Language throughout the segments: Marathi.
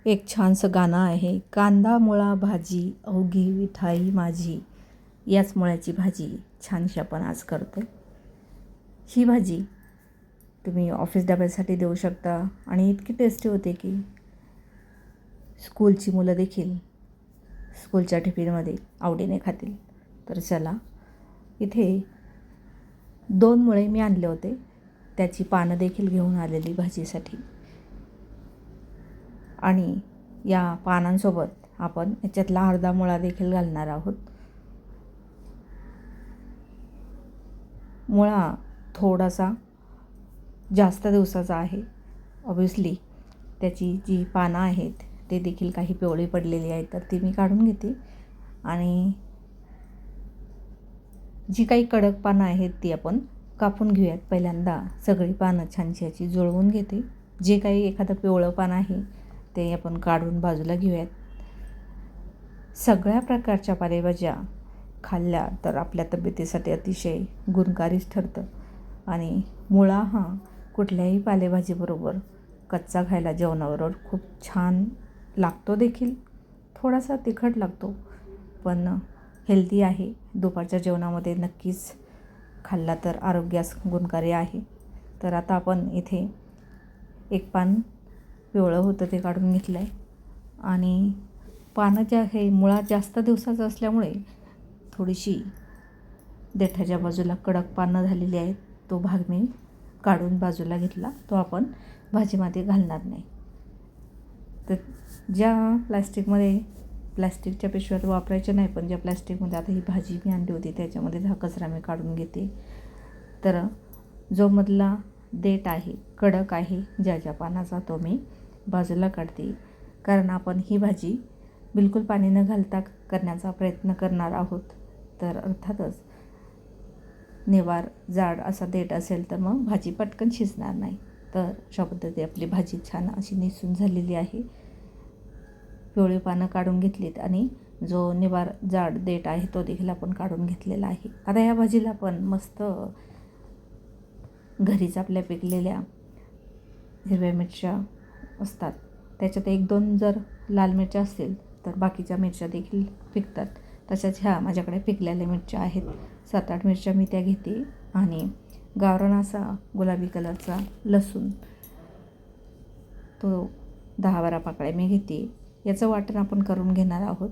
एक छानसं गाणं आहे. कांदा मुळा भाजी अवघी विठाई माझी, याच मुळ्याची भाजी छानशी आपण आज करतो. ही भाजी तुम्ही ऑफिस डब्यासाठी देऊ शकता आणि इतकी टेस्टी होते की स्कूलची मुलं देखील स्कूलच्या टिफिनमध्ये आवडीने खातील. तर चला, इथे 2 मुळे मी आणले होते, त्याची पानं देखील घेऊन आलेली भाजीसाठी. आणि या पानांसोबत आपण याच्यातला अर्धा मुळा देखील घालणार आहोत. मुळा थोडासा जास्त दिवसाचा आहे. ऑब्व्हियसली त्याची जी पानं आहेत ते देखील काही पिवळी पडलेली आहेत, तर ती मी काढून घेते. आणि जी काही कडक पानं आहेत ती आपण कापून घेऊयात. पहिल्यांदा सगळी पानं छानशी याची जुळवून घेते. जे काही एखादं पिवळं पान आहे ते आपण काढून बाजूला घेऊयात. सगळ्या प्रकारच्या पालेभाज्या खाल्ल्या तर आपल्या तब्येतीसाठी अतिशय गुणकारीच ठरतं. आणि मुळा हा कुठल्याही पालेभाजीबरोबर कच्चा खायला जेवणाबरोबर खूप छान लागतो देखील. थोडासा तिखट लागतो पण हेल्दी आहे. दुपारच्या जेवणामध्ये नक्कीच खाल्ला तर आरोग्यास गुणकारी आहे. तर आता आपण इथे एक पान पिवळं होतं ते काढून घेतलं आहे. आणि पानं जे आहे, मुळा जास्त दिवसाचं असल्यामुळे थोडीशी देठाच्या बाजूला कडक पानं झालेली आहेत. तो भाग मी काढून बाजूला घेतला, तो आपण भाजीमध्ये घालणार नाही. तर ज्या प्लॅस्टिकच्या पिशव्यात वापरायच्या नाही, पण ज्या प्लॅस्टिकमध्ये आता ही भाजी मी आणली होती त्याच्यामध्ये हा कचरा मी काढून घेते. तर जो मधला देठ आहे, कडक आहे ज्या पानाचा, तो मी बाजूला काढते. कारण आपण ही भाजी बिलकुल पाणी न घालता करण्याचा प्रयत्न करणार आहोत. तर अर्थातच निवार जाड असा देठ असेल तर मग भाजी पटकन शिजणार नाही. तर अशा पद्धतीने आपली भाजी छान अशी निसून झालेली आहे. पिवळी पानं काढून घेतलीत आणि जो निवार जाड देठ आहे तो देखील आपण काढून घेतलेला आहे. आता या भाजीला आपण मस्त घरीच आपल्या पिकलेल्या हिरव्या मिरच्या असतात, त्याच्यात 1-2 जर लाल मिरच्या असतील तर बाकीच्या मिरच्या देखील पिकतात. तशाच ह्या माझ्याकडे पिकलेल्या मिरच्या आहेत. 7-8 मिरच्या मी त्या घेते. आणि गावरान असा गुलाबी कलरचा लसूण, तो 10-12 पाकळ्या मी घेते. याचं वाटण आपण करून घेणार आहोत.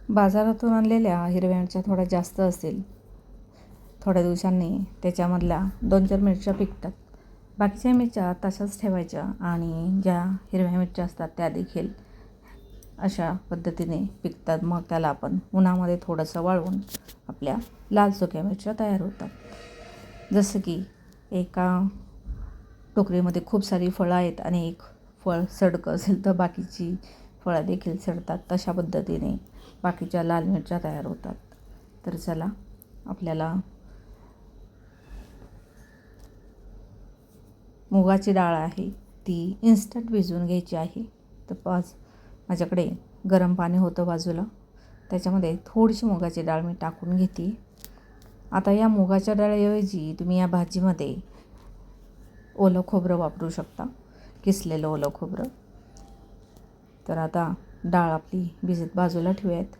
बाजारातून आणलेल्या हिरव्या मिरच्या थोड्या जास्त असतील, थोड्या दिवसांनी त्याच्यामधल्या 2-4 मिरच्या पिकतात. बाकीच्या मिरच्या तशाच ठेवायच्या आणि ज्या हिरव्या मिरच्या असतात त्या देखील अशा पद्धतीने पिकतात. मग त्याला आपण उन्हामध्ये थोडंसं वाळवून आपल्या लाल सुक्या मिरच्या तयार होतात. जसं की एका टोकरीमध्ये खूप सारी फळं आहेत आणि एक फळ सडकं असेल तर बाकीची फळं देखील सडतात. तशा पद्धतीने बाकीच्या लाल मिरच्या तयार होतात. तर चला, आपल्याला मुगाची डाळ आहे ती इन्स्टंट भिजवून घ्यायची आहे. तर माझ्याकडे गरम पाणी होतं बाजूला, त्याच्यामध्ये थोडीशी मुगाची डाळ मी टाकून घेते. आता या मुगाच्या डाळीऐवजी तुम्ही या भाजीमध्ये ओलं खोबरं वापरू शकता, किसलेलं ओलं खोबरं. तर आता डाळ आपली भिजत बाजूला ठेवूयात.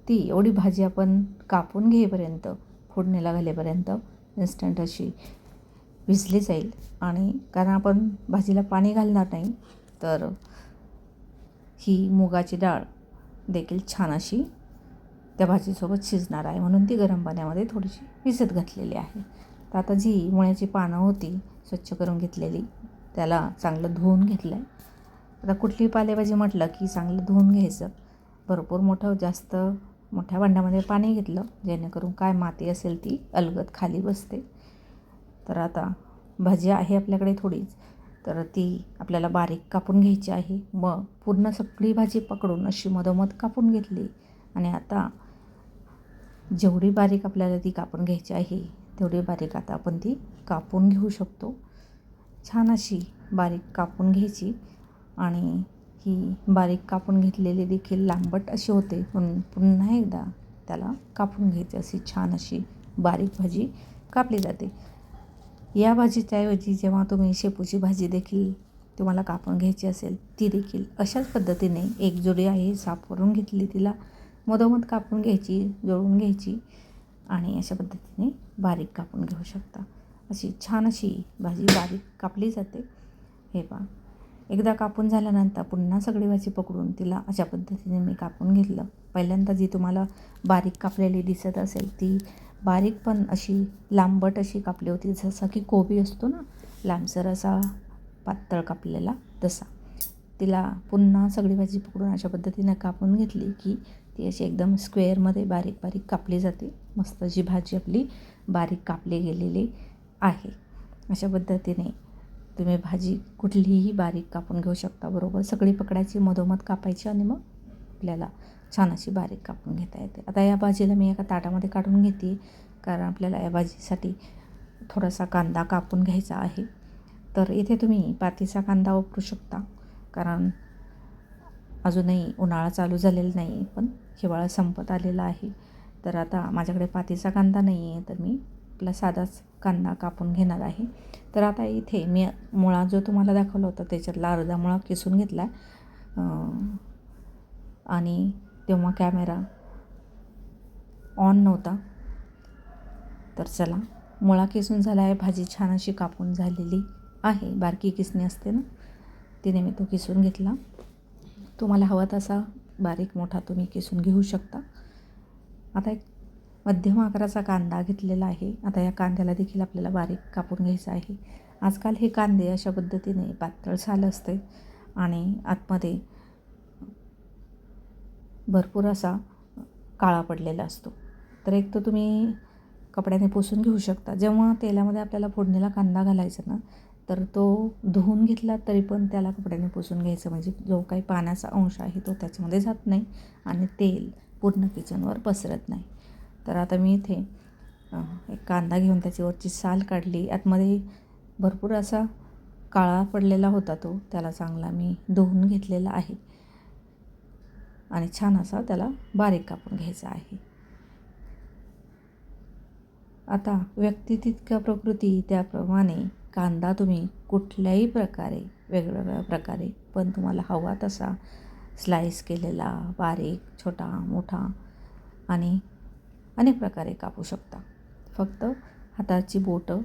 ती एवढी भाजी आपण कापून घेईपर्यंत, फोडणीला घालेपर्यंत इन्स्टंट अशी भिजली जाईल. आणि कारण आपण भाजीला पाणी घालणार नाही, तर ही मुगाची डाळ देखील छान अशी त्या भाजीसोबत शिजणार आहे, म्हणून ती गरम पाण्यामध्ये थोडीशी भिजत घातलेली आहे. तर आता जी मुळ्याची पानं होती स्वच्छ करून घेतलेली, त्याला चांगलं धुवून घेतलं आहे. आता कुठली पालेभाजी म्हटलं की चांगलं धुवून घ्यायचं. भरपूर जास्त मोठ्या भांड्यामध्ये पाणी घेतलं, जेणेकरून काय माती असेल ती अलगद खाली बसते. तर आता भाजी आहे आपल्याकडे थोडीच, तर ती आपल्याला बारीक कापून घ्यायची आहे. मग पूर्ण सगळी भाजी पकडून अशी मधोमध कापून घेतली. आणि आता जेवढी बारीक आपल्याला ती कापून घ्यायची आहे तेवढी बारीक आता आपण ती कापून घेऊ शकतो. छान अशी बारीक कापून घ्यायची. आणि ही बारीक कापून घेतलेली देखील लांबट अशी होते, म्हणून पुन्हा एकदा त्याला कापून घ्यायची. अशी छान अशी बारीक भाजी कापली जाते. या भाजीच्या ऐवजी जेव्हा तुम्ही शेपूची भाजी देखील तुम्हाला कापून घ्यायची असेल ती देखील अशाच पद्धतीने एक जोडी आहे साफ करून घेतली, तिला मधोमध कापून घ्यायची, जोडून घ्यायची आणि अशा पद्धतीने बारीक कापून घेऊ शकता. अशी छान अशी भाजी बारीक कापली जाते. हे पहा, एकदा कापून झाल्यानंतर पुन्हा सगळी भाजी पकडून तिला अशा पद्धतीने मी कापून घेतलं. पहिल्यांदा जी तुम्हाला बारीक कापलेली दिसत असेल ती बारीक पण अशी लांबट अशी कापली होती, जसं की कोबी असतो ना लांबसर असा पातळ कापलेला तसा. तिला पुन्हा सगळी भाजी पकडून अशा पद्धतीने कापून घेतली की ती अशी एकदम स्क्वेअरमध्ये बारीक बारीक कापली जाते. मस्त अशी भाजी आपली बारीक कापली गेलेली आहे. अशा पद्धतीने तुम्ही भाजी कुठलीही बारीक कापून घेऊ शकता. बरोबर सगळी पकडायची, मधोमध कापायची आणि मग आपल्याला छान अशी बारीक कापून घेता येते. आता या भाजीला मी एका ताटामध्ये काढून घेते, कारण आपल्याला या भाजीसाठी थोडासा कांदा कापून घ्यायचा आहे. तर इथे तुम्ही पातीचा कांदा वापरू शकता, कारण अजूनही उन्हाळा चालू झालेला नाही, पण हिवाळा संपत आलेला आहे. तर आता माझ्याकडे पातीचा कांदा नाही आहे, तर मी आपला साधाच कांदा कापून घेणार आहे. तर आता इथे मी मुळा जो तुम्हाला दाखवला होता त्याच्यातला अर्धा मुळा किसून घेतला आणि तेव्हा कॅमेरा ऑन नव्हता. तर चला, मुळा किसून झाला आहे, भाजी छान अशी कापून झालेली आहे. बारकी किसणी असते ना, तिने मी तो किसून घेतला. तुम्हाला हवा तसा बारीक मोठा तुम्ही किसून घेऊ शकता. आता एक मध्यम आकाराचा कांदा घेतलेला आहे. आता या कांद्याला देखील आपल्याला बारीक कापून घ्यायचं आहे. आजकाल हे कांदे अशा पद्धतीने पातळ साल असते आणि आतमध्ये भरपूर असा काळा पडलेला असतो. तर एक तर तुम्ही कपड्याने पुसून घेऊ शकता. जेव्हा तेलामध्ये आपल्याला फोडणीला कांदा घालायचा ना, तर तो धुवून घेतला तरी पण त्याला कपड्याने पुसून घ्यायचं, म्हणजे जो काही पाण्याचा अंश आहे तो त्याच्यामध्ये जात नाही आणि तेल पूर्ण किचनवर पसरत नाही. तर आता मी इथे एक कांदा घेऊन त्याच्यावरची साल काढली. आतमध्ये भरपूर असा काळा पडलेला होता, तो त्याला चांगला मी धुवून घेतलेला आहे आणि छान असा त्याला बारीक कापून घ्यायचा आहे. आता व्यक्ती तितक्या प्रकृती त्याप्रमाणे कांदा तुम्ही कुठल्याही प्रकारे, वेगवेगळ्या प्रकारे, पण तुम्हाला हवा तसा स्लाईस केलेला, बारीक, छोटा, मोठा आणि अनेक प्रकारे कापू शकता. फक्त हाताची बोटं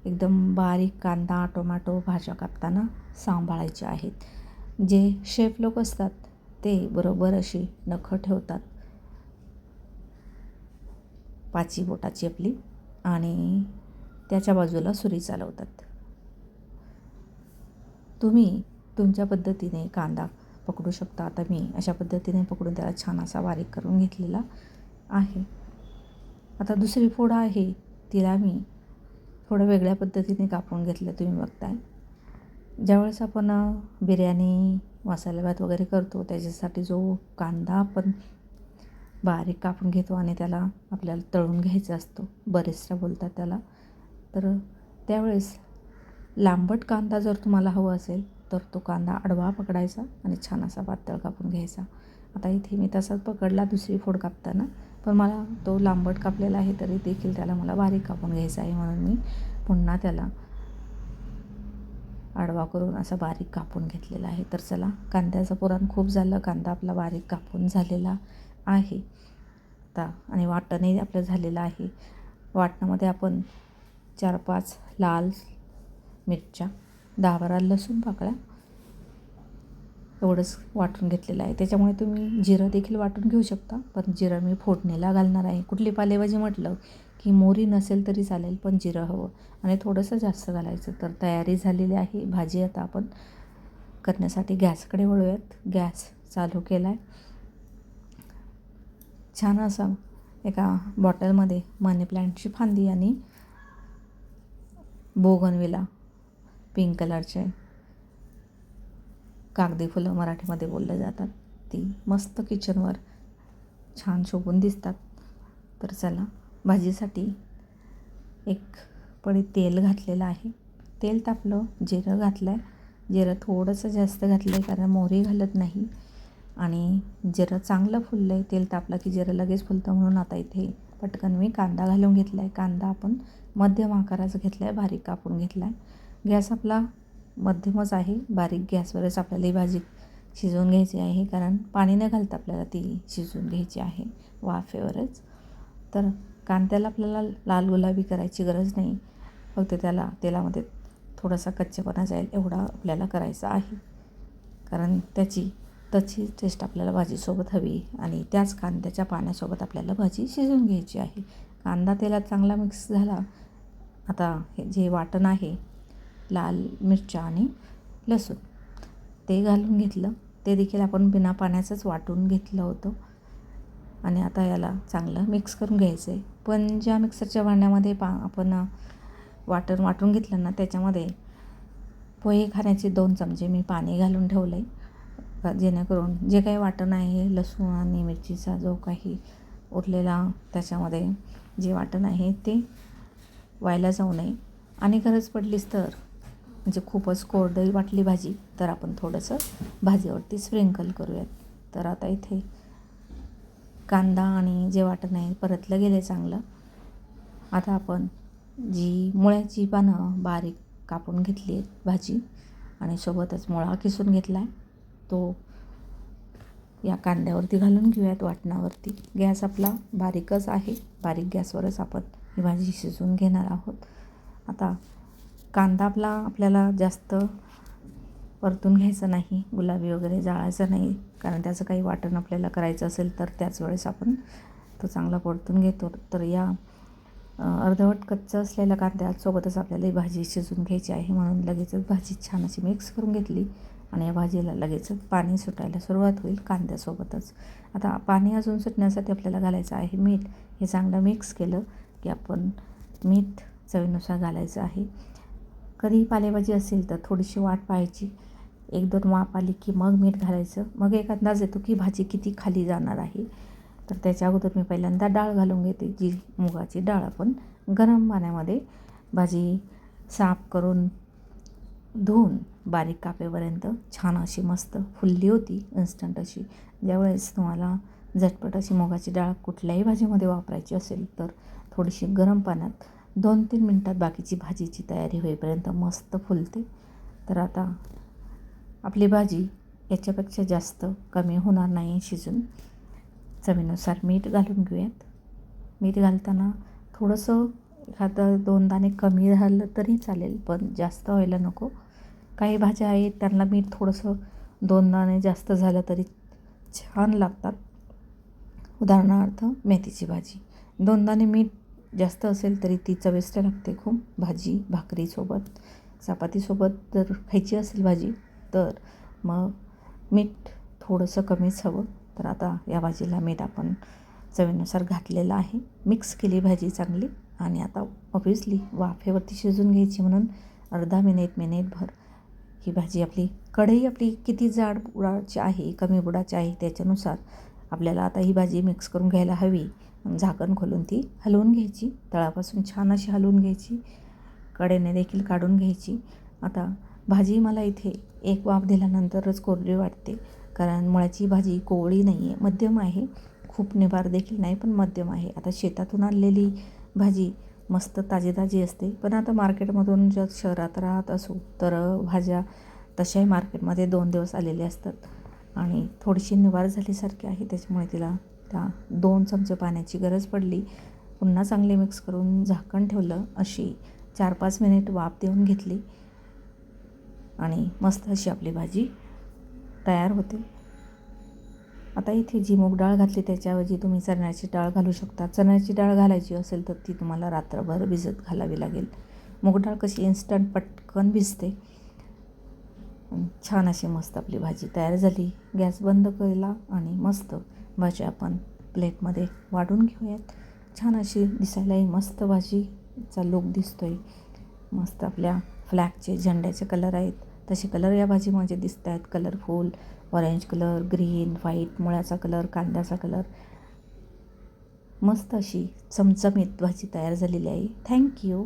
एकदम बारीक कांदा, टोमॅटो, भाज्या कापताना सांभाळायचे आहेत. जे शेफ लोक असतात ते बरोबर अशी नखं ठेवतात पाची बोटाची आपली आणि त्याच्या बाजूला सुरी चालवतात. तुम्ही तुमच्या पद्धतीने कांदा पकडू शकता. आता मी अशा पद्धतीने पकडून त्याला छान असा बारीक करून घेतलेला आहे. आता दुसरी फोड आहे, तिला मी थोडं वेगळ्या पद्धतीने कापून घेतलं. तुम्ही बघताय, ज्यावेळेस आपण बिर्याणी, मसाले भात वगैरे करतो त्याच्यासाठी जो कांदा आपण बारीक कापून घेतो आणि त्याला आपल्याला तळून घ्यायचा असतो, बरेचदा बोलतात त्याला, तर त्यावेळेस लांबट कांदा जर तुम्हाला हवा असेल तर तो कांदा आडवा पकडायचा आणि छान असा पातळ कापून घ्यायचा. आता इथे मी तसाच पकडला दुसरी फोड कापताना, पण मला तो लांबट कापलेला आहे तरी देखील त्याला मला बारीक कापून घ्यायचा आहे, म्हणून मी पुन्हा त्याला आडवा करून असा बारीक कापून घेतलेला आहे. तर चला, कांद्याचं पुराण खूप झालं, कांदा आपला बारीक कापून झालेला आहे आता आणि वाटणही आपलं झालेलं आहे. वाटणामध्ये आपण 4-5 लाल मिरच्या, 10-12 लसूण पाकळ्या एवढंच वाटून घेतलेलं आहे. त्याच्यामुळे तुम्ही जिरं देखील वाटून घेऊ शकता, पण जिरं मी फोडणीला घालणार आहे. कुठली पालेभाजी म्हटलं की मोहरी नसेल तरी चालेल, पण जिरं हवं आणि थोडंसं जास्त घालायचं. तर तयारी झालेली आहे भाजी. आता आपण करण्यासाठी गॅसकडे वळूयात. गॅस चालू केला आहे. छान असा एका बॉटलमध्ये मनी प्लांटची फांदी आणि बोगनविला पिंक कलरचे कागदी फुलं मराठीमध्ये बोलले जातात, ती मस्त किचनवर छान शोभून दिसतात. तर चला, भाजीसाठी एक पळी तेल घातलेलं आहे. तेल तापलं, जिरं घातलं आहे. जिरं थोडंसं जास्त घातलं आहे कारण मोहरी घालत नाही आणि जिरं चांगलं फुललं आहे. तेल तापलं की जिरं लगेच फुलतं, म्हणून आता इथे पटकन मी कांदा घालून घेतला आहे. कांदा आपण मध्यम आकाराचा घेतला आहे, बारीक कापून घेतला आहे. गॅस आपला मध्यमच आहे, बारीक गॅसवरच आपल्याला ही भाजी शिजवून घ्यायची आहे, कारण पाणी न घालता आपल्याला ती शिजवून घ्यायची आहे वाफेवरच. तर कांद्याला आपल्याला लाल गुलाबी करायची गरज नाही, फक्त त्याला तेलामध्ये थोडासा कच्चेपणा जाईल एवढा आपल्याला करायचा आहे, कारण त्याची टेस्ट आपल्याला भाजीसोबत हवी आणि त्याच कांद्याच्या पाण्यासोबत आपल्याला भाजी शिजवून घ्यायची आहे. कांदा तेलात चांगला मिक्स झाला. आता हे जे वाटण आहे, लाल मिरच्या आणि लसूण ते घालून घेतलं. ते देखील आपण बिना पाण्याचंच वाटून घेतलं होतं आणि आता याला चांगलं मिक्स करून घ्यायचं आहे. पण ज्या मिक्सरच्या भांड्यामध्ये आपण वाटण वाटून घेतलं ना, त्याच्यामध्ये पोहे खाण्याचे 2 चमचे मी पाणी घालून ठेवलं आहे, जेणेकरून जे काही वाटण आहे, लसूण आणि मिरचीचा जो काही उरलेला त्याच्यामध्ये जे वाटण आहे ते व्हायला जाऊ नये. आणि गरज पडलीच तर म्हणजे खूपच कोरडी वाटली भाजी तर आपण थोडंसं भाजीवरती स्प्रिंकल करूयात. तर आता इथे कांदा आणि जे वाटण आहे परतलं गेलं चांगलं. आता आपण जी मुळ्याची पानं बारीक कापून घेतली आहेत भाजी आणि सोबतच मुळा किसून घेतला आहे, तो या कांद्यावरती घालून घेऊयात वाटणावरती. गॅस आपला बारीकच आहे, बारीक गॅसवरच आपण ही भाजी शिजवून घेणार आहोत. आता कांदा आपल्याला जास्त परतून घ्यायचा नाही, गुलाबी वगैरे जाळायचं नाही, कारण त्याचं काही वाटण आपल्याला करायचं असेल तर त्याच वेळेस आपण तो चांगला परतून घेतो. तर या अर्धवट कच्चं असलेल्या कांद्यासोबतच आपल्याला ही भाजी शिजवून घ्यायची आहे, म्हणून लगेचच भाजी छान अशी मिक्स करून घेतली आणि या भाजीला लगेचच पाणी सुटायला सुरुवात होईल कांद्यासोबतच. आता पाणी अजून सुटण्यासाठी आपल्याला घालायचं आहे मीठ. हे चांगलं मिक्स केलं की आपण मीठ चवीनुसार घालायचं आहे. कधी पालेभाजी असेल तर थोडीशी वाट पाहायची, 1-2 वाफ आली की मग मीठ घालायचं. मग एक अंदाज येतो की भाजी किती खाली जाणार आहे. तर त्याच्या अगोदर मी पहिल्यांदा डाळ घालून घेते, जी मुगाची डाळ आपण गरम पाण्यामध्ये भाजी साफ करून धुवून बारीक कापेपर्यंत छान अशी मस्त फुलली होती इन्स्टंट अशी. ज्यावेळेस तुम्हाला झटपट अशी मुगाची डाळ कुठल्याही भाजीमध्ये वापरायची असेल तर थोडीशी गरम पाण्यात 2-3 मिनटात बाकीची भाजीची तयारी होईपर्यंत मस्त फुलते. तर आता आपली भाजी याच्यापेक्षा जास्त कमी होणार नाही शिजून. चवीनुसार मीठ घालून घेऊयात. मीठ घालताना थोडंसं एखादं 2 दाणे कमी झालं तरी चालेल, पण जास्त व्हायला नको. काही भाज्या आहेत त्यांना मीठ थोडंसं 2 दाणे जास्त झालं तरी छान लागतात. उदाहरणार्थ मेथीची भाजी 2 दाणे मीठ जास्त असेल तरी ती चविष्ट लागते खूप. भाजी भाकरीसोबत, चपातीसोबत जर खायची असेल भाजी तर मग मीठ थोडंसं कमीच हवं. तर आता या भाजीला मीठ आपण चवीनुसार घातलेलं आहे. मिक्स केली भाजी चांगली आणि आता ऑब्व्हियसली वाफेवरती शिजून घ्यायची, म्हणून अर्धा मिनिटभर ही भाजी कढई आपली किती जाड बुडाची आहे, कमी बुडाची आहे त्याच्यानुसार आपल्याला आता ही भाजी मिक्स करून घ्यायला हवी. झाकण खोलून ती हलवून घ्यायची, तळापासून छान अशी हलवून घ्यायची, कडेने देखील काढून घ्यायची. आता भाजी मला इथे एक वाफ दिल्यानंतरच कोरडी वाटते, कारण मुळ्याची भाजी कोवळी नाही आहे, मध्यम आहे, खूप निबार देखील नाही पण मध्यम आहे. आता शेतातून आणलेली भाजी मस्त ताजी असते, पण आता मार्केटमधून जर शहरात राहत असू तर भाज्या तशाही मार्केटमध्ये 2 दिवस आलेल्या असतात आणि थोडीशी निबार झाल्यासारखी आहे, त्याच्यामुळे तिला त्या 2 चमचे पाण्याची गरज पडली. पुन्हा चांगले मिक्स करून झाकण ठेवलं. अशी 4-5 मिनिट वाफ देऊन घेतली आणि मस्त अशी आपली भाजी तयार होते. आता इथे जी मूग डाळ घातली त्याच्याऐवजी तुम्ही चण्याची डाळ घालू शकता. चण्याची डाळ घालायची असेल तर ती तुम्हाला रात्रभर भिजत घालावी लागेल. मूग डाळ कशी इन्स्टंट पटकन भिजते. छान अशी मस्त आपली भाजी तयार झाली. गॅस बंद केला आणि मस्त भाजी आपण प्लेटमध्ये वाढून घेऊयात. छान अशी दिसायलाही मस्त भाजीचा लूक दिसतोय. मस्त आपल्या फ्लॅगचे झेंड्याचे कलर आहेत तसे कलर या भाजीमध्ये दिसत आहेत. Colourful orange colour, green, white, मुळ्याचा कलर, कांद्याचा कलर. मस्त अशी चमचमीत भाजी तयार झालेली आहे. थँक्यू.